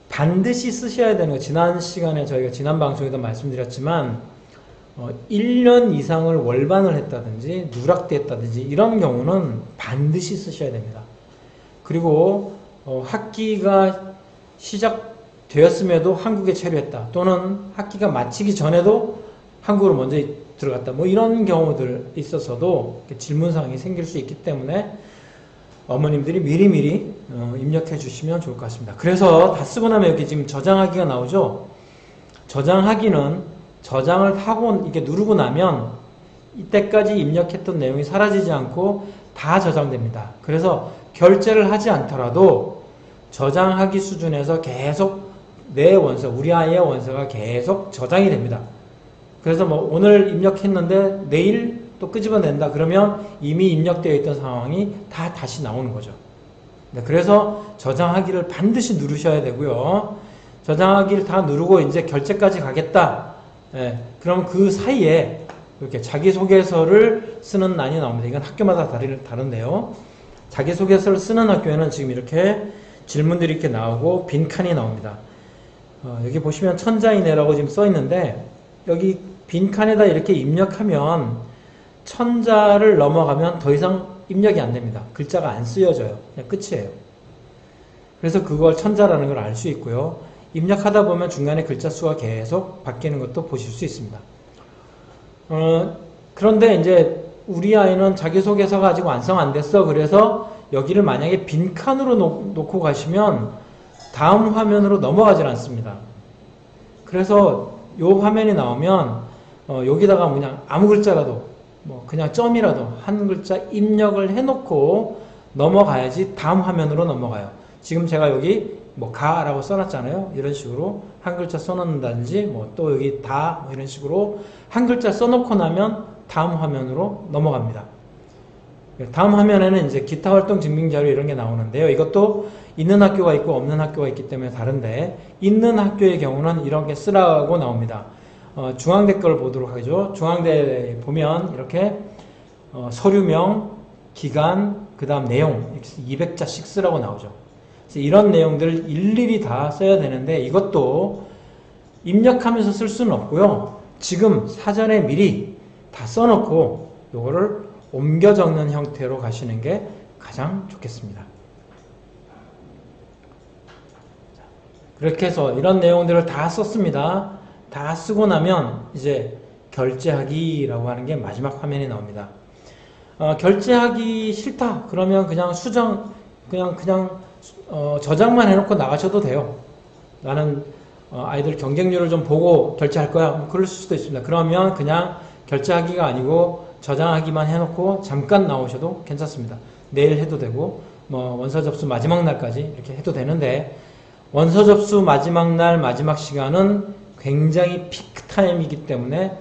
반드시 쓰셔야 되는 거, 지난 시간에 저희가 지난 방송에도 말씀드렸지만 1년 이상을 월반을 했다든지 누락됐다든지 이런 경우는 반드시 쓰셔야 됩니다. 그리고 학기가 시작되었음에도 한국에 체류했다, 또는 학기가 마치기 전에도 한국으로 먼저 들어갔다, 뭐 이런 경우들 있어서도 질문사항이 생길 수 있기 때문에 어머님들이 미리미리 입력해 주시면 좋을 것 같습니다. 그래서 다 쓰고 나면 여기 지금 저장하기가 나오죠. 저장하기는 저장을 하고 이렇게 누르고 나면 이때까지 입력했던 내용이 사라지지 않고 다 저장됩니다. 그래서 결제를 하지 않더라도 저장하기 수준에서 계속 내 원서, 우리 아이의 원서가 계속 저장이 됩니다. 그래서 뭐 오늘 입력했는데 내일 또 끄집어낸다 그러면 이미 입력되어 있던 상황이 다 다시 나오는 거죠. 네, 그래서 저장하기를 반드시 누르셔야 되고요. 저장하기를 다 누르고 이제 결제까지 가겠다. 네, 그럼 그 사이에 이렇게 자기소개서를 쓰는 란이 나옵니다. 이건 학교마다 다른데요. 자기소개서를 쓰는 학교에는 지금 이렇게 질문들이 이렇게 나오고 빈칸이 나옵니다. 여기 보시면 천자이네라고 지금 써 있는데 여기 빈칸에다 이렇게 입력하면 천자를 넘어가면 더 이상 입력이 안 됩니다. 글자가 안 쓰여져요. 그냥 끝이에요. 그래서 그걸 천자라는 걸 알 수 있고요. 입력하다 보면 중간에 글자 수가 계속 바뀌는 것도 보실 수 있습니다. 그런데 이제 우리 아이는 자기소개서가 아직 완성 안 됐어. 그래서 여기를 만약에 빈칸으로 놓고 가시면 다음 화면으로 넘어가질 않습니다. 그래서 이 화면이 나오면 여기다가 그냥 아무 글자라도 뭐 그냥 점이라도 한 글자 입력을 해놓고 넘어가야지 다음 화면으로 넘어가요. 지금 제가 여기 뭐 가라고 써놨잖아요. 이런 식으로 한 글자 써놓는다든지 뭐 또 여기 다 뭐 이런 식으로 한 글자 써놓고 나면 다음 화면으로 넘어갑니다. 다음 화면에는 이제 기타 활동 증빙 자료 이런 게 나오는데요. 이것도 있는 학교가 있고 없는 학교가 있기 때문에 다른데 있는 학교의 경우는 이렇게 쓰라고 나옵니다. 중앙대 걸 보도록 하죠. 중앙대 보면 이렇게 서류명, 기간, 그 다음 내용 200자씩 쓰라고 나오죠. 이런 내용들을 일일이 다 써야 되는데 이것도 입력하면서 쓸 수는 없고요. 지금 사전에 미리 다 써놓고 요거를 옮겨 적는 형태로 가시는 게 가장 좋겠습니다. 그렇게 해서 이런 내용들을 다 썼습니다. 다 쓰고 나면 이제 결제하기라고 하는 게 마지막 화면이 나옵니다. 결제하기 싫다 그러면 그냥 저장만 해놓고 나가셔도 돼요. 나는 아이들 경쟁률을 좀 보고 결제할 거야. 그럴 수도 있습니다. 그러면 그냥 결제하기가 아니고 저장하기만 해놓고 잠깐 나오셔도 괜찮습니다. 내일 해도 되고 뭐 원서 접수 마지막 날까지 이렇게 해도 되는데 원서 접수 마지막 날 마지막 시간은 굉장히 피크 타임이기 때문에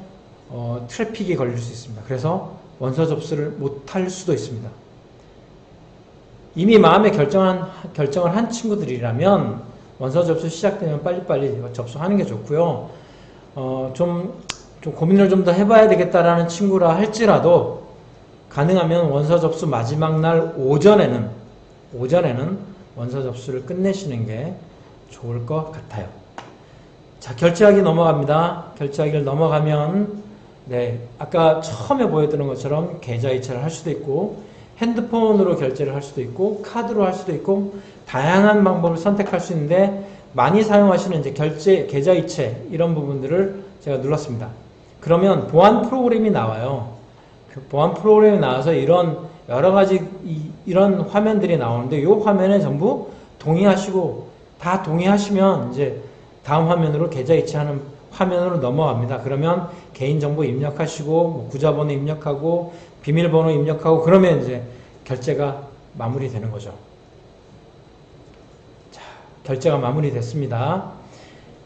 트래픽이 걸릴 수 있습니다. 그래서 원서 접수를 못할 수도 있습니다. 이미 마음에 결정을 한 친구들이라면 원서 접수 시작되면 빨리빨리 접수하는 게 좋고요. 좀 고민을 좀 더 해봐야 되겠다라는 친구라 할지라도 가능하면 원서 접수 마지막 날 오전에는 원서 접수를 끝내시는 게 좋을 것 같아요. 자, 결제하기 넘어갑니다. 결제하기를 넘어가면 네, 아까 처음에 보여드린 것처럼 계좌이체를 할 수도 있고 핸드폰으로 결제를 할 수도 있고 카드로 할 수도 있고 다양한 방법을 선택할 수 있는데 많이 사용하시는 이제 결제, 계좌이체 이런 부분들을 제가 눌렀습니다. 그러면 보안 프로그램이 나와요. 그 보안 프로그램이 나와서 이런 여러 가지 이런 화면들이 나오는데 이 화면에 전부 동의하시고 다 동의하시면 이제 다음 화면으로 계좌이체하는 화면으로 넘어갑니다. 그러면 개인정보 입력하시고 뭐 구자번호 입력하고 비밀번호 입력하고 그러면 이제 결제가 마무리되는 거죠. 자, 결제가 마무리됐습니다.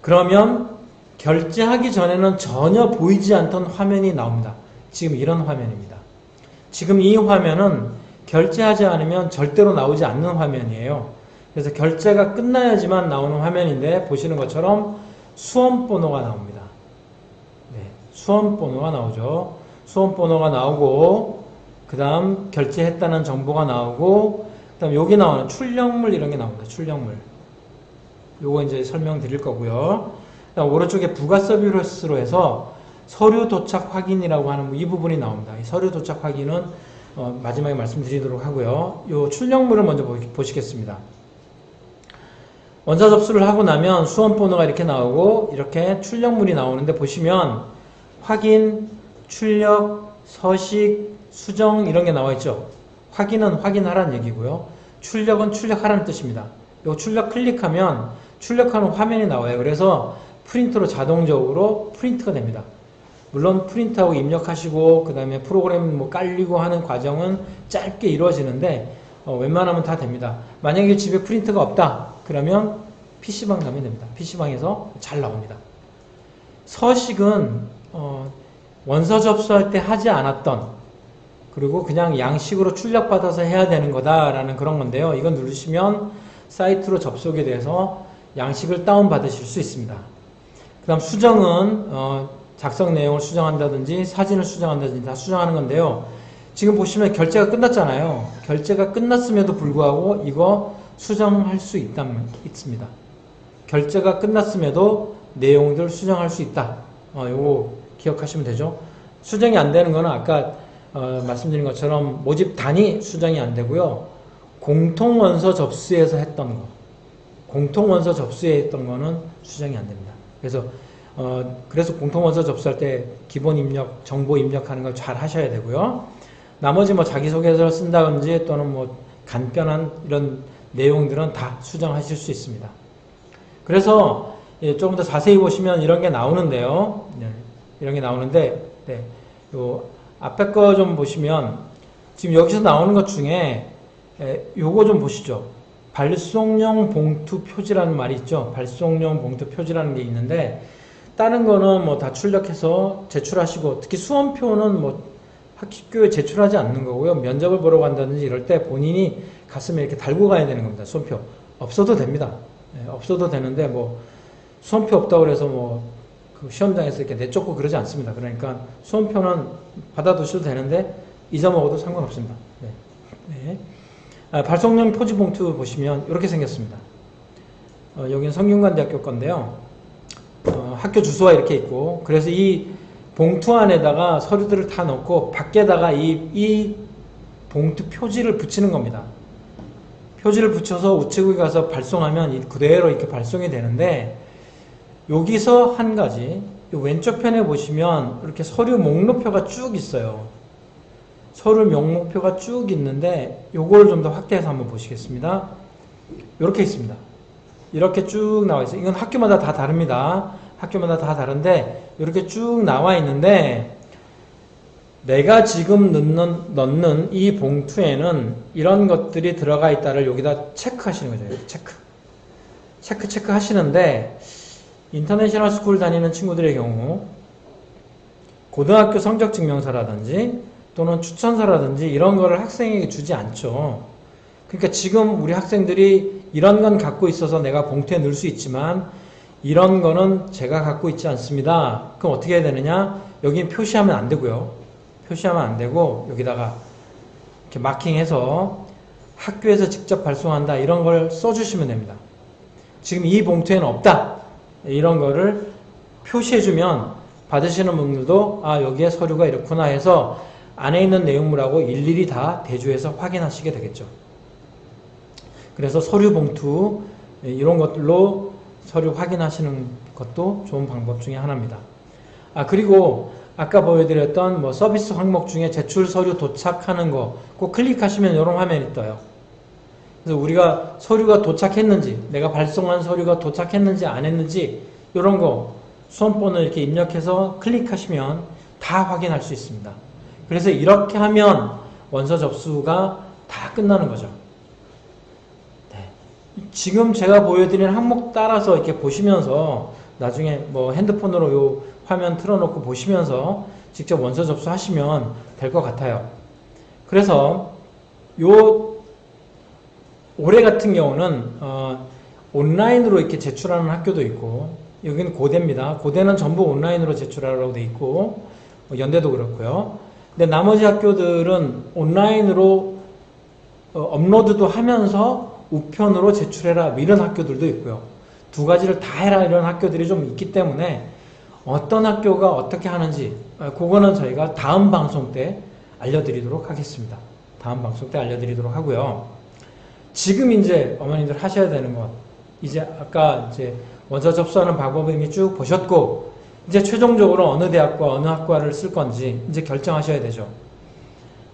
그러면 결제하기 전에는 전혀 보이지 않던 화면이 나옵니다. 지금 이런 화면입니다. 지금 이 화면은 결제하지 않으면 절대로 나오지 않는 화면이에요. 그래서 결제가 끝나야지만 나오는 화면인데 보시는 것처럼 수험번호가 나옵니다. 네, 수험번호가 나오죠. 수험번호가 나오고 그 다음 결제했다는 정보가 나오고 그 다음 여기 나오는 출력물 이런 게 나옵니다. 출력물. 요거 이제 설명드릴 거고요. 그다음 오른쪽에 부가 서비스로 해서 서류 도착 확인이라고 하는 이 부분이 나옵니다. 이 서류 도착 확인은 마지막에 말씀드리도록 하고요. 요 출력물을 먼저 보시겠습니다. 원서 접수를 하고 나면 수험번호가 이렇게 나오고 이렇게 출력물이 나오는데 보시면 확인, 출력, 서식, 수정 이런 게 나와 있죠. 확인은 확인하라는 얘기고요. 출력은 출력하라는 뜻입니다. 요 출력 클릭하면 출력하는 화면이 나와요. 그래서 프린트로 자동적으로 프린트가 됩니다. 물론 프린트하고 입력하시고 그 다음에 프로그램 뭐 깔리고 하는 과정은 짧게 이루어지는데 웬만하면 다 됩니다. 만약에 집에 프린터가 없다 그러면 PC방 가면 됩니다. PC방에서 잘 나옵니다. 서식은 원서 접수할 때 하지 않았던 그리고 그냥 양식으로 출력받아서 해야 되는 거다라는 그런 건데요. 이건 누르시면 사이트로 접속이 돼서 양식을 다운받으실 수 있습니다. 그 다음 수정은 작성 내용을 수정한다든지 사진을 수정한다든지 다 수정하는 건데요. 지금 보시면 결제가 끝났잖아요. 결제가 끝났음에도 불구하고 이거 수정할 수 있습니다. 결제가 끝났음에도 내용들 수정할 수 있다. 요거 기억하시면 되죠. 수정이 안 되는 거는 아까 말씀드린 것처럼 모집 단위 수정이 안 되고요. 공통원서 접수에서 했던 거. 공통원서 접수에 했던 거는 수정이 안 됩니다. 그래서 공통원서 접수할 때 기본 입력, 정보 입력하는 걸 잘 하셔야 되고요. 나머지 뭐 자기소개서를 쓴다든지 또는 뭐 간편한 이런 내용들은 다 수정하실 수 있습니다. 그래서 조금 더 자세히 보시면 이런 게 나오는데요. 네, 이런 게 나오는데, 네, 요 앞에 거 좀 보시면 지금 여기서 나오는 것 중에 요거 좀 보시죠. 발송용 봉투 표지라는 말이 있죠. 발송용 봉투 표지라는 게 있는데 다른 거는 뭐 다 출력해서 제출하시고 특히 수험표는 뭐 학교에 제출하지 않는 거고요. 면접을 보러 간다든지 이럴 때 본인이 가슴에 이렇게 달고 가야 되는 겁니다. 수험표 없어도 됩니다. 네, 없어도 되는데 뭐 수험표 없다고 해서 뭐 그 시험장에서 이렇게 내쫓고 그러지 않습니다. 그러니까 수험표는 받아두셔도 되는데 잊어먹어도 상관없습니다. 네. 네. 발송용 표지 봉투 보시면 이렇게 생겼습니다. 여기는 성균관대학교 건데요. 학교 주소가 이렇게 있고 그래서 이 봉투 안에다가 서류들을 다 넣고 밖에다가 이 봉투 표지를 붙이는 겁니다. 표지를 붙여서 우체국에 가서 발송하면 그대로 이렇게 발송이 되는데 여기서 한 가지 왼쪽 편에 보시면 이렇게 서류 목록표가 쭉 있어요. 서류 목록표가 쭉 있는데 요걸 좀 더 확대해서 한번 보시겠습니다. 이렇게 있습니다. 이렇게 쭉 나와 있어요. 이건 학교마다 다 다릅니다. 학교마다 다 다른데 이렇게 쭉 나와 있는데 내가 지금 넣는 이 봉투에는 이런 것들이 들어가 있다를 여기다 체크하시는 거죠. 체크 하시는데 인터내셔널 스쿨 다니는 친구들의 경우 고등학교 성적 증명서라든지 또는 추천서라든지 이런 거를 학생에게 주지 않죠. 그러니까 지금 우리 학생들이 이런 건 갖고 있어서 내가 봉투에 넣을 수 있지만 이런 거는 제가 갖고 있지 않습니다. 그럼 어떻게 해야 되느냐? 여기 표시하면 안 되고요. 표시하면 안 되고 여기다가 이렇게 마킹해서 학교에서 직접 발송한다 이런 걸 써주시면 됩니다. 지금 이 봉투에는 없다 이런 거를 표시해주면 받으시는 분들도 아 여기에 서류가 이렇구나 해서 안에 있는 내용물하고 일일이 다 대조해서 확인하시게 되겠죠. 그래서 서류 봉투 이런 것들로 서류 확인하시는 것도 좋은 방법 중에 하나입니다. 아 그리고 아까 보여드렸던 뭐 서비스 항목 중에 제출 서류 도착하는 거 꼭 클릭하시면 이런 화면이 떠요. 그래서 우리가 서류가 도착했는지 내가 발송한 서류가 도착했는지 안 했는지 이런 거 수험번호 이렇게 입력해서 클릭하시면 다 확인할 수 있습니다. 그래서 이렇게 하면 원서 접수가 다 끝나는 거죠. 네. 지금 제가 보여드린 항목 따라서 이렇게 보시면서 나중에 뭐 핸드폰으로 요 화면 틀어놓고 보시면서 직접 원서 접수하시면 될 것 같아요. 그래서 요 올해 같은 경우는 온라인으로 이렇게 제출하는 학교도 있고 여기는 고대입니다. 고대는 전부 온라인으로 제출하라고 돼 있고 연대도 그렇고요. 근데 나머지 학교들은 온라인으로 업로드도 하면서 우편으로 제출해라 이런 학교들도 있고요. 두 가지를 다 해라 이런 학교들이 좀 있기 때문에 어떤 학교가 어떻게 하는지 그거는 저희가 다음 방송 때 알려드리도록 하겠습니다. 다음 방송 때 알려드리도록 하고요. 지금 이제 어머님들 하셔야 되는 것 이제 아까 이제 원서 접수하는 방법을 이미 쭉 보셨고 이제 최종적으로 어느 대학과 어느 학과를 쓸 건지 이제 결정하셔야 되죠.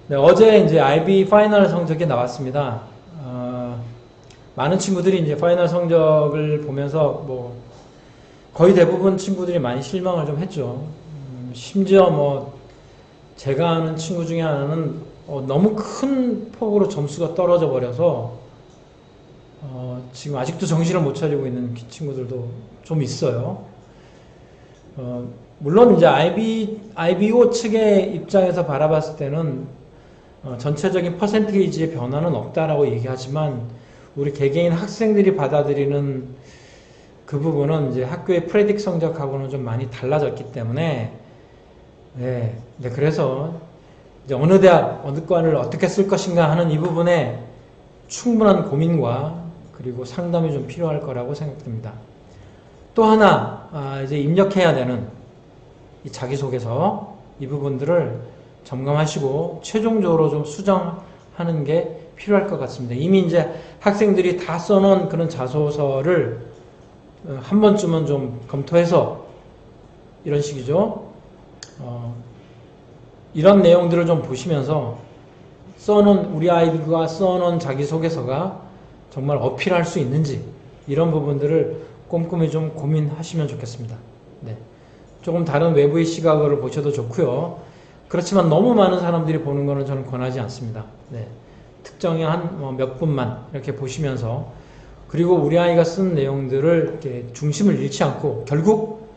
네, 어제 이제 IB 파이널 성적이 나왔습니다. 많은 친구들이 이제 파이널 성적을 보면서 뭐 거의 대부분 친구들이 많이 실망을 좀 했죠. 심지어 뭐 제가 아는 친구 중에 하나는 너무 큰 폭으로 점수가 떨어져 버려서 지금 아직도 정신을 못 차리고 있는 친구들도 좀 있어요. 물론 이제 IBO 측의 입장에서 바라봤을 때는 전체적인 퍼센테이지의 변화는 없다라고 얘기하지만 우리 개개인 학생들이 받아들이는 그 부분은 이제 학교의 프레딕 성적하고는 좀 많이 달라졌기 때문에 네, 그래서 이제 어느 대학, 어느 과를 어떻게 쓸 것인가 하는 이 부분에 충분한 고민과 그리고 상담이 좀 필요할 거라고 생각됩니다. 또 하나 이제 입력해야 되는 이 자기소개서 이 부분들을 점검하시고 최종적으로 좀 수정하는 게 필요할 것 같습니다. 이미 이제 학생들이 다 써놓은 그런 자소서를 한 번쯤은 좀 검토해서 이런 식이죠. 이런 내용들을 좀 보시면서 우리 아이가 써놓은 자기소개서가 정말 어필할 수 있는지 이런 부분들을 꼼꼼히 좀 고민하시면 좋겠습니다. 네. 조금 다른 외부의 시각으로 보셔도 좋고요. 그렇지만 너무 많은 사람들이 보는 거는 저는 권하지 않습니다. 네. 특정의 한 몇 분만 이렇게 보시면서 그리고 우리 아이가 쓴 내용들을 이렇게 중심을 잃지 않고 결국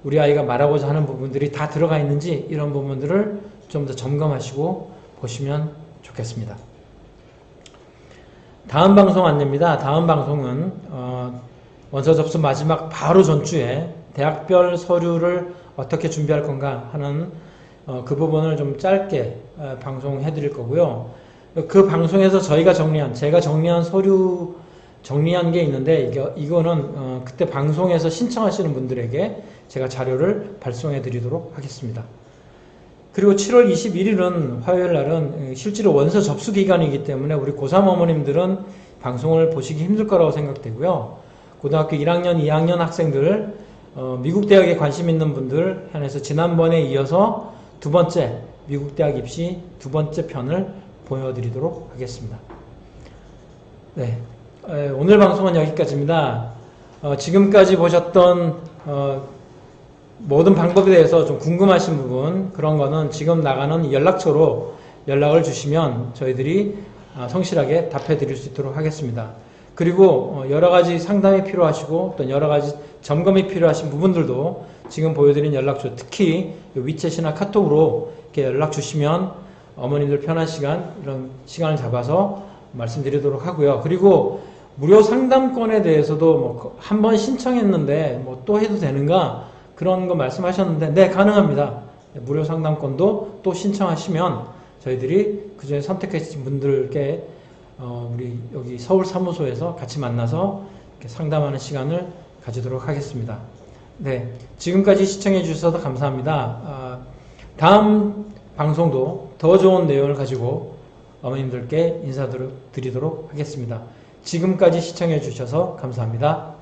우리 아이가 말하고자 하는 부분들이 다 들어가 있는지 이런 부분들을 좀 더 점검하시고 보시면 좋겠습니다. 다음 방송 안내입니다. 다음 방송은 원서 접수 마지막 바로 전주에 대학별 서류를 어떻게 준비할 건가 하는 그 부분을 좀 짧게 방송해 드릴 거고요. 그 방송에서 제가 정리한 서류 정리한 게 있는데 이거는 그때 방송에서 신청하시는 분들에게 제가 자료를 발송해 드리도록 하겠습니다. 그리고 7월 21일은 화요일 날은 실제로 원서 접수 기간이기 때문에 우리 고3 어머님들은 방송을 보시기 힘들 거라고 생각되고요. 고등학교 1학년, 2학년 학생들 미국 대학에 관심 있는 분들 한해서 지난번에 이어서 두 번째 미국 대학 입시 두 번째 편을 보여드리도록 하겠습니다. 네, 오늘 방송은 여기까지입니다. 지금까지 보셨던 모든 방법에 대해서 좀 궁금하신 부분 그런 거는 지금 나가는 연락처로 연락을 주시면 저희들이 성실하게 답해 드릴 수 있도록 하겠습니다. 그리고 여러 가지 상담이 필요하시고 또 여러 가지 점검이 필요하신 부분들도 지금 보여드린 연락처 특히 위챗이나 카톡으로 이렇게 연락 주시면 어머님들 편한 시간 이런 시간을 잡아서 말씀드리도록 하고요. 그리고 무료 상담권에 대해서도 뭐 한 번 신청했는데 뭐 또 해도 되는가 그런 거 말씀하셨는데 네, 가능합니다. 무료 상담권도 또 신청하시면 저희들이 그중에 선택하신 분들께 우리 여기 서울 사무소에서 같이 만나서 이렇게 상담하는 시간을 가지도록 하겠습니다. 네, 지금까지 시청해 주셔서 감사합니다. 다음 방송도 더 좋은 내용을 가지고 어머님들께 인사드리도록 하겠습니다. 지금까지 시청해 주셔서 감사합니다.